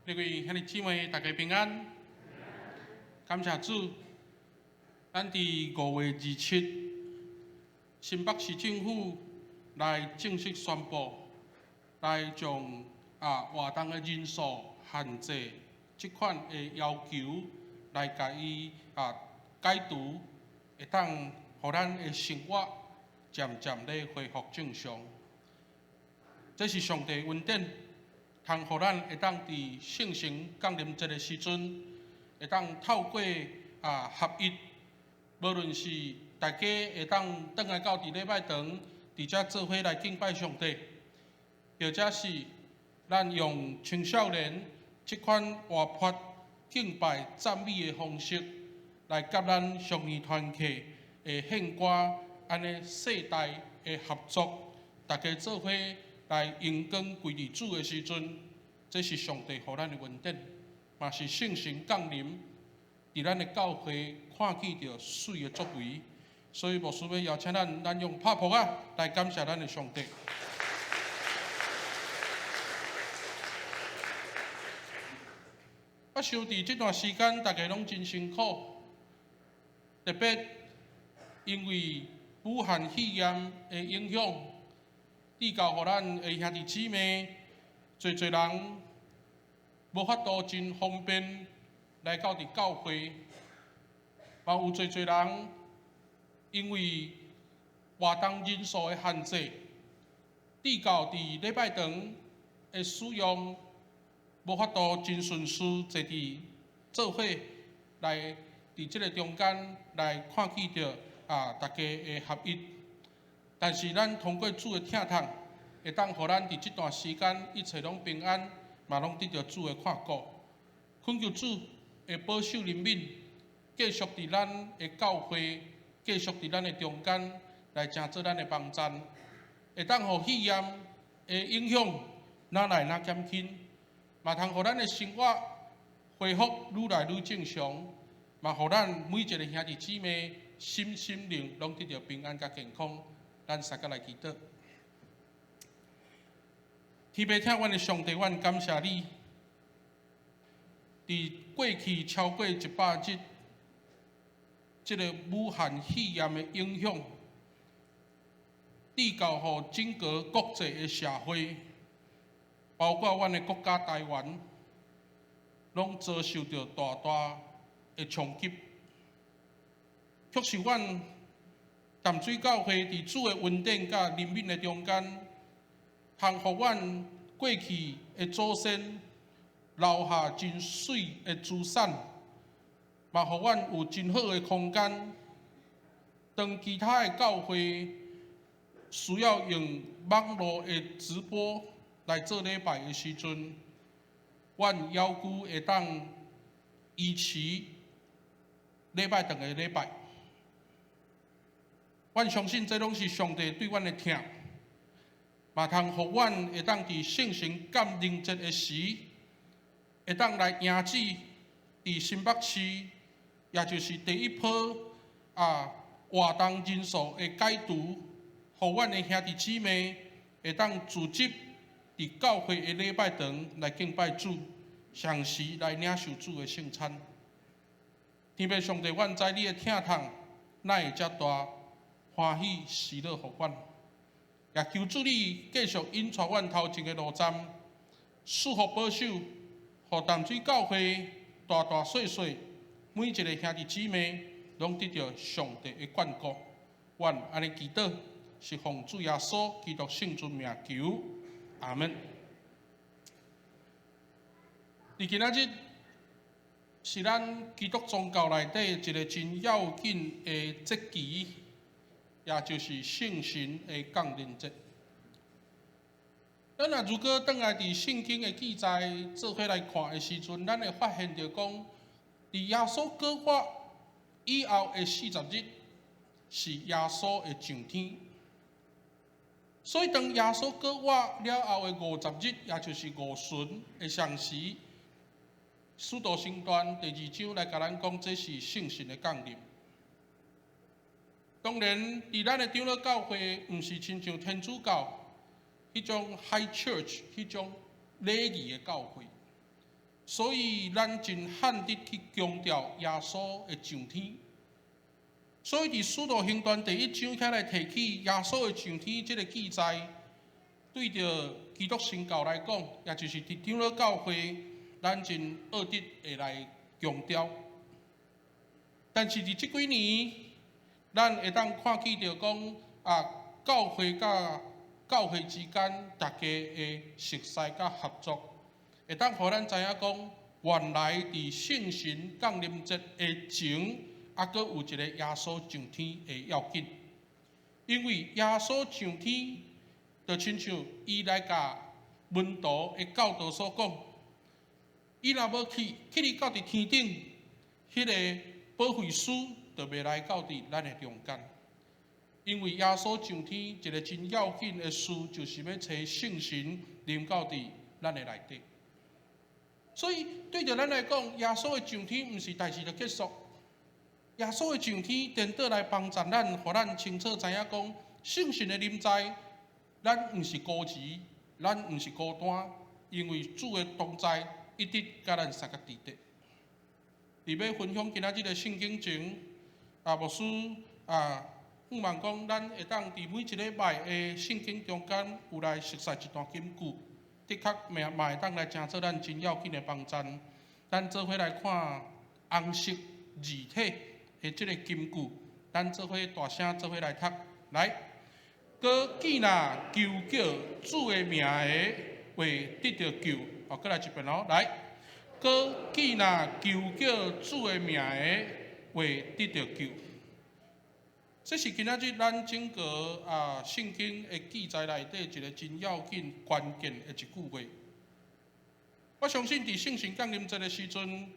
各位兄弟姊妹，大家平安。感谢主，咱伫5月27，新北市政府来正式宣布，来将活动的人数限制这款的要求，来甲伊解除，会当互咱的生活渐渐地恢复正常。这是上帝恩典。通互咱会当伫圣神降临节的时阵，会当透过合一，无论是大家会当倒来到伫礼拜堂，伫遮做伙来敬拜上帝，或者是咱用青少年即款活泼敬拜赞美的方式，来甲咱上年团契的献歌，安尼世代的合作，大家做伙。来荣光归于主的时阵，这是上帝予咱的恩典，嘛是圣神降临，伫咱的教会看见着水的作为。所以，无需要邀请咱用拍谱来感谢咱的上帝。我想伫这段时间，大家拢真辛苦，特别因为武汉肺炎的影响。地教互咱的兄弟姊妹，侪人无法度真方便来到伫教会，嘛有侪人因为活动人数的限制，地教伫礼拜堂的使用无法度真顺序坐伫做伙来伫即个中间来看见着大家的合一。但是，咱通过主的疼痛，会当互咱伫即段时间一切拢平安，嘛拢得到主的看顾。恳求主会保守人民，继续伫咱的教会，继续伫咱的中间来成做咱的帮站，会当互肺炎的影响哪来哪减轻，嘛通互咱的生活恢复愈来愈正常，嘛互咱每一个兄弟姊妹心灵拢得到平安甲健康。咱三个来祈祷，天父听阮的上帝，阮感谢你。伫过去超过100日，这个武汉肺炎的影响，递到互整个国际的社会，包括阮的国家台湾，拢遭受到大大的冲击。却是阮淡水教会伫主的恩典甲人民的中间，通互阮过去的祖先留下真水的资产，嘛互阮有真好的空间。当其他的教会需要用网络的直播来做礼拜的时阵，阮要求会当依持礼拜堂的礼拜。阮相信这拢是上帝对阮的疼，嘛通互阮会当伫圣神降临节的时，会当来迎旨伫新北市，也就是第一波活动人数的解除，互阮的兄弟姊妹会当组织伫教会的礼拜堂来敬拜主，详时来领受主的圣餐。天父上帝，阮知你的疼痛，哪会遮大？欢喜喜乐，互阮，也求主你继续引带阮头前的路站，赐福保守，互淡水教会大大小小每一个兄弟姊妹，拢得到上帝的眷顾。阮安尼祈祷，是奉主耶稣基督圣尊名求，阿门。伫今仔日是咱基督宗教内底一个真要紧的节期。也就是圣神的降临节。咱如果倒来伫圣经的记载做伙来看的时阵，咱会发现着讲，伫耶稣复活以后的40日，是耶稣的上天。所以当耶稣复活了后的50日，也就是5旬的上时，使徒行传第2章来甲咱讲，这是圣神的降临。当然，伫咱的长老教会，毋是亲像天主教迄种 high church 迄种礼仪的教会，所以咱真罕得去强调耶稣的上天。所以伫《使徒行传》第1章起来提起耶稣的上天这个记载，对着基督新教来讲，也就是伫长老教会，咱真恶得会来强调。但是伫即几年，咱会当看见着讲教会甲教会之间大家的熟悉甲合作，会当互咱知影讲，原来伫圣神降临节的前，阁有一个耶稣上天的要紧。因为耶稣上天，就亲像伊来甲门徒的教导所讲，伊若要去到伫天顶，迄个保惠师就袂来到伫咱的中间。因为耶稣上天一个真要紧的事，就是要找圣神临到伫咱的内底。所以对着咱来讲，耶稣的上天毋是代志就结束。耶稣的上天颠倒来帮助咱，互咱清楚知影讲，圣神的临在，咱毋是孤儿，咱毋是孤单，因为主的同在一直甲咱三个伫地。伫要分享今仔日的圣经前，牧师希望讲，咱会当伫每一礼拜的圣经中间有来熟悉一段金句，的确嘛会当来成做咱真要紧的帮助。咱做伙来看红色字体的这个金句，咱做伙大声做伙来读。来，哥既若求叫主的名的，会得到救。过来一遍哦，来，哥既若求叫主的名的，会得到救。这是今仔日咱整个圣经的记载内底一个真要紧、关键的一句话。我相信伫圣神降临节的时阵，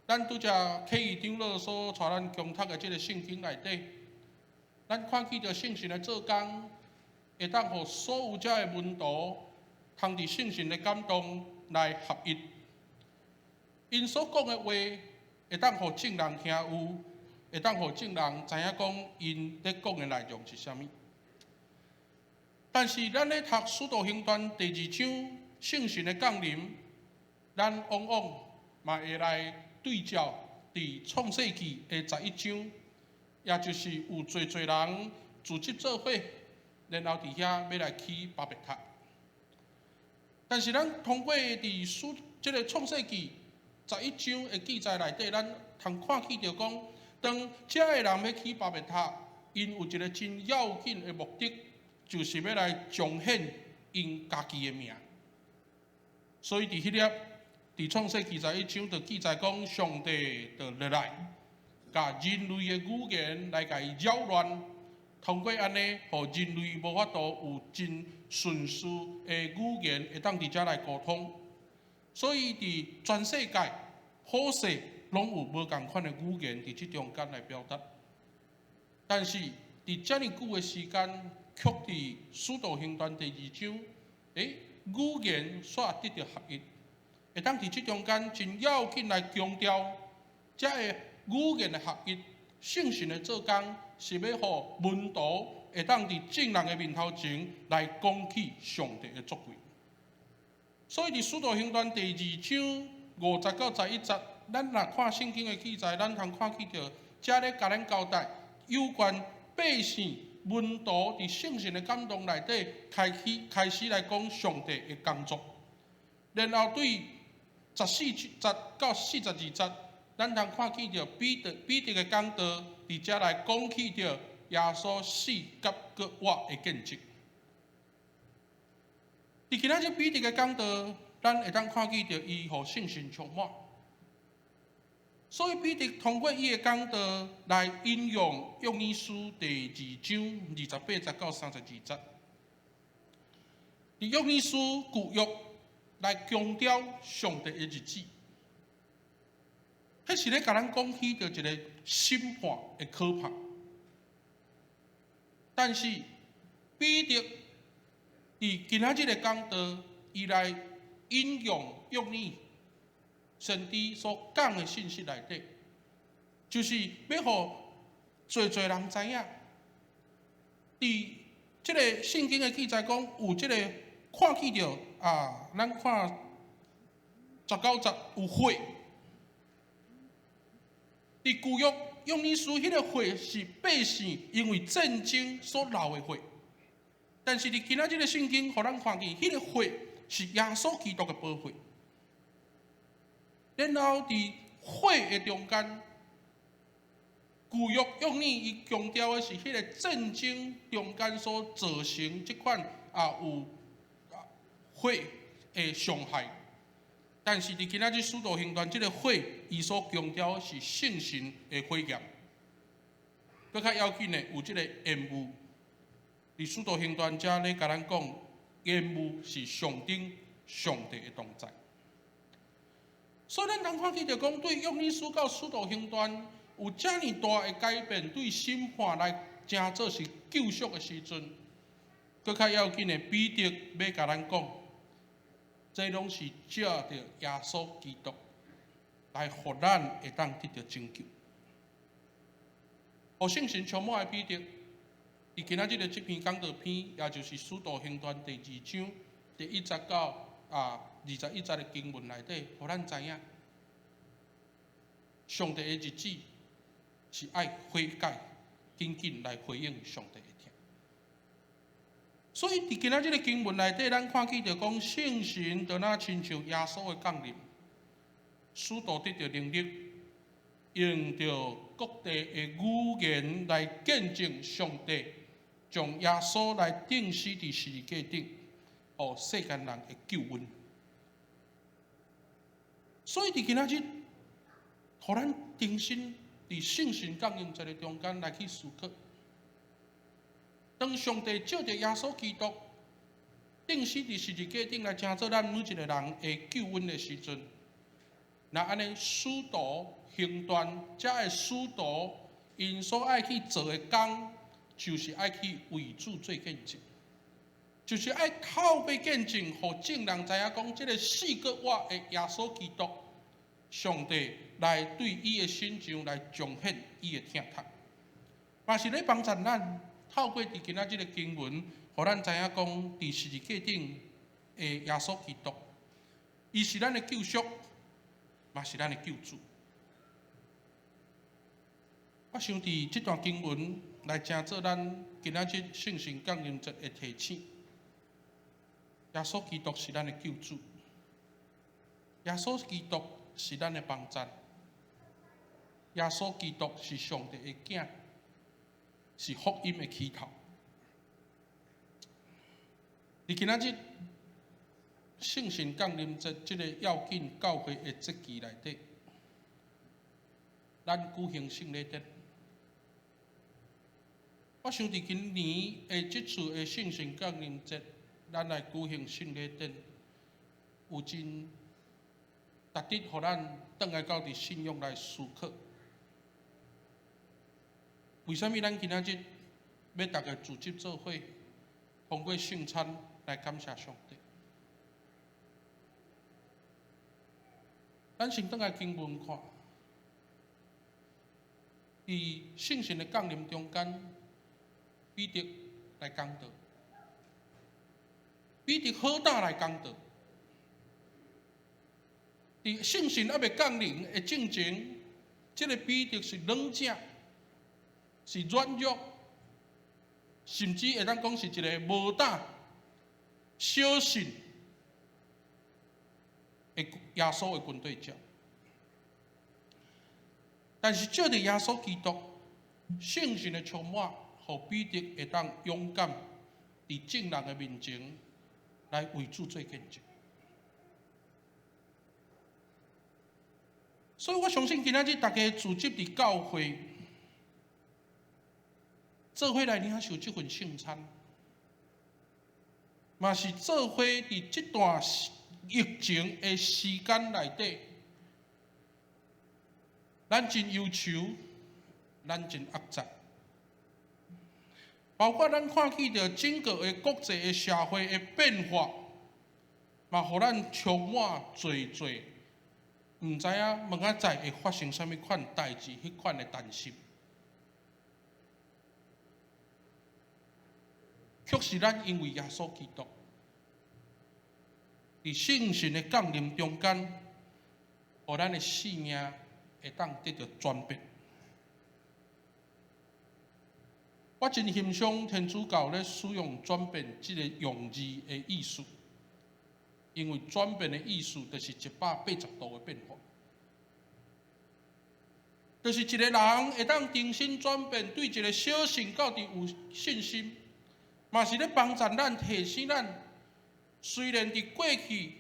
咱拄则启义长老所带咱共读的这个圣经内底，咱看见着圣神的做工，会当互所有遮的门徒，通伫圣神的感动来合一。因所讲的话，会当互众人听有。会当互众人知影讲，因咧讲的内容是啥物。但是咱咧读《使徒行传》第2章圣神的降临，咱往往嘛会来对照伫创世纪的11章，也就是有侪人组织做伙，然后伫遐要来起巴别塔。但是咱通过这个创世纪11章的记载内底，咱通看见着讲。当遮个人要起巴别塔，因有一个真要紧的目的，就是要来彰显因家己的名。所以伫迄粒伫创世纪11章就记载讲，上帝就落来，甲人类的语言来甲伊扰乱，通过安尼，互人类无法度有真顺序的语言会当伫遮来沟通。所以伫全世界普世。拢有无共款的语言伫即中间来表达，但是伫遮尔久的时间，却伫《使徒行传》第2章，语言煞得到合一，会当伫即中间真要紧来强调，遮个语言的合一，圣神的做工，是要互门徒会当伫众人的面头前来讲起上帝的作为。所以伫《使徒行传》第2章50到11节。咱若看圣经的记载，咱通看见着，遮咧甲咱交代有关百姓门徒伫圣神的感动内底开始来讲上帝的工作，然后对14节到42节，咱通看见着彼得的讲道伫遮来讲起着耶稣死甲搁活的见证。伫今仔日彼得的讲道，咱会当看见着伊互圣神充满。所以彼得通过伊的讲道来引用约珥书第2章28节到32节。伫约珥书旧约来强调上帝的日子，迄是咧甲咱讲起着一个审判的可怕。但是彼得伫今仔日的讲道，伊来引用约珥先知所讲的信息内底，就是要互侪人知影，伫即个圣经的记载讲，有即个看见着咱看19节有火。伫旧约约珥书迄个火是百姓因为战争所流的火，但是伫今仔日的圣经，互咱看见迄个火是耶稣基督的宝血。然后伫火的中间，旧约约珥伊强调的是迄个战争中间所造成即款有火的伤害。但是伫今仔日使徒行传即个火，伊所强调的是圣神的火焰。搁较要紧的有即个烟雾，伫使徒行传遮咧甲咱讲，烟雾是象征上帝的同在。所以咱通看见着讲，对约珥书到使徒行传有遮尔大的改变，对审判来真做是救赎的时阵，搁较要紧的彼得要甲咱讲。这拢是借着耶稣基督来，互咱会当得到拯救。互圣神充满的彼得，伫今仔日的这篇讲道篇，也就是《使徒行传》第2章第1节到21节的经文内底，互咱知影，上帝的日子是爱悔改，紧紧来回应上帝的听。所以伫今仔日的经文内底，咱看见着讲，圣神就那亲像耶稣的降临，使徒得到能力，用着各地的语言来见证上帝将耶稣来钉死伫十字架顶，予世间人的救恩。所以伫今仔日，互咱重新伫圣神降临节的中间来去思考。当上帝借着耶稣基督钉死伫十字架顶来成做咱每一个人的救恩的时阵，那安尼使徒行传遮的使徒因所爱去做的工，就是爱去为主做见证，就是爱靠背见证，互众人知影讲，这个死过活的耶稣基督，上帝来对伊的心肠来彰显伊的疼痛，嘛是咧帮助咱。透过伫今仔日的经文，互咱知影讲，伫十字架顶的耶稣基督，伊是咱的救赎，嘛是咱的救主。我想伫这段经文来成做咱今仔日圣神降临节的提醒。耶稣基督是咱的救主，耶稣基督是咱的帮助，耶稣基督是上帝的囝。是福音的起头。伫今仔日圣神降临节这个要紧教会的节期内底，咱举行圣礼典。我想伫今年的这次的圣神降临节，咱来举行圣礼典，有真值得互咱倒来到伫信仰来思考。为什么咱今仔日要大家组织做伙，通过圣餐来感谢上帝？咱先倒来经文看，伫圣神的降临中间，彼得来讲道，彼得好胆来讲道。伫圣神还未降临的进前，这个彼得是软者。是软弱，甚至会当讲是一个无胆、小信的耶稣的军队者。但是借着耶稣基督圣神的充满，互彼得会当勇敢伫众人的面前来为主做见证。所以我相信今仔日大家组织伫教会。做伙来领受这份圣餐，嘛是做伙伫这段疫情的时间内底，咱真忧愁，咱真压榨，包括咱看见着整个的国际的社会的变化，嘛，互咱充满侪唔知影明仔载会发生什么款代志，迄款的担心。却是咱因为耶稣基督，伫圣神的降临中间，互咱的性命会当得到转变。我真欣赏天主教咧使用转变这个用字的意思，因为转变的意思就是180度的变化，就是一个人会当重新转变，对一个小信到底有信心，嘛是咧帮助咱、提醒咱。虽然伫过去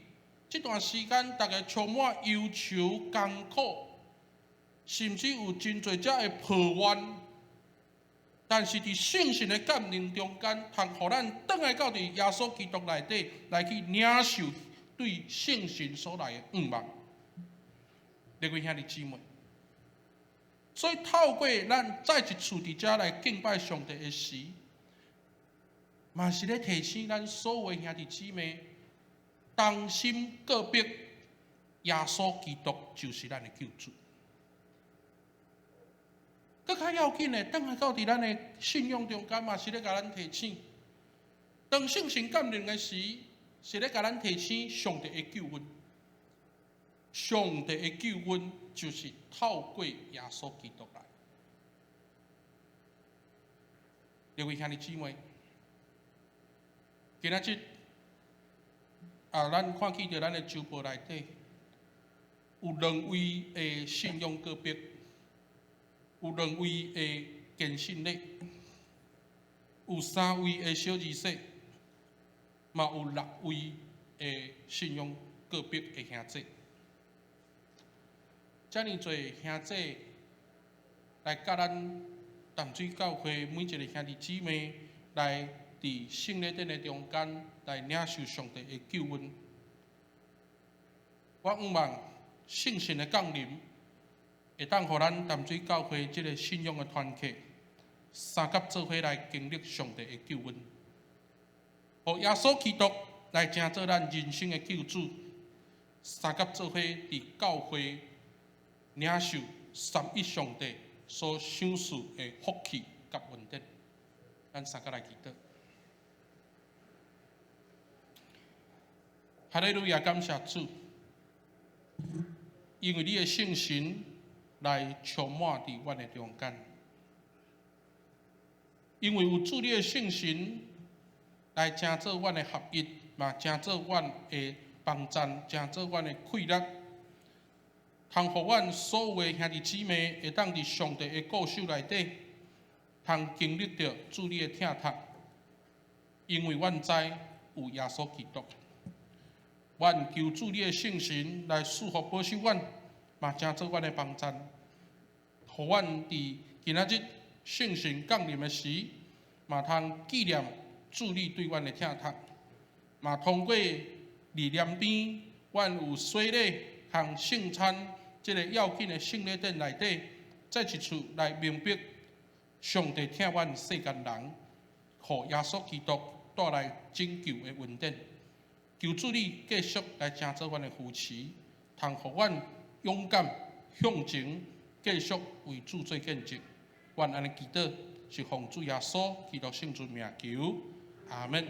这段时间，大家充满忧愁、艰苦，甚至有真侪只会抱怨。但是伫圣神的感应中间，通互咱倒来到伫耶稣基督内底来去领受对圣神所来的愿望。各位兄弟姊妹，所以透过咱再一次伫遮来敬拜上帝的时，嘛是咧提醒咱所有兄弟姊妹，同心告别耶稣基督就是咱的救主。更较要紧的，等下到伫咱的信仰中间嘛，是咧甲咱提醒，当圣神感动的时，是咧甲咱提醒上帝的救恩。上帝的救恩就是透过耶稣基督来。各位兄弟姊妹，今仔日咱看见着咱的周报内底有2位的信仰个别。有2位的坚信礼，有3位的小儿媳，嘛有6位的信仰个别的兄弟。遮尔侪兄弟来甲咱淡水教会每一个兄弟姊妹来伫圣礼典的中间来领受上帝的救恩。我盼望圣神的降临，会当互咱淡水教会这个信仰的团契，三甲做伙来经历上帝的救恩，互耶稣基督来成做咱人生的救主，三甲做伙伫教会领受三一上帝所赏赐的福气甲恩典。咱三甲来祈祷。哈利路亚，感谢主，因为你的圣神来充满伫阮的中间，因为有主你的圣神来成做阮的合一，嘛成做阮的帮赞，成做阮的快乐，通互阮所有的兄弟姊妹会当伫上帝的故手内底，通经历着主你的疼痛，因为阮知有耶稣基督，阮求主你的圣神来赐福保守阮。嘛，成做阮的帮赞，互阮伫今仔日圣神降临的时，嘛通纪念主你对阮的疼痛，嘛通过礼念边，阮有洗礼和圣餐这个要紧的圣礼典内底，再一次来明白上帝疼阮世间人，互耶稣基督带来拯救的恩典。求主你继续来成做阮的扶持，通互阮勇敢向前，继续为主做见证。愿安尼祈祷，是奉主耶稣基督圣主名求，阿门。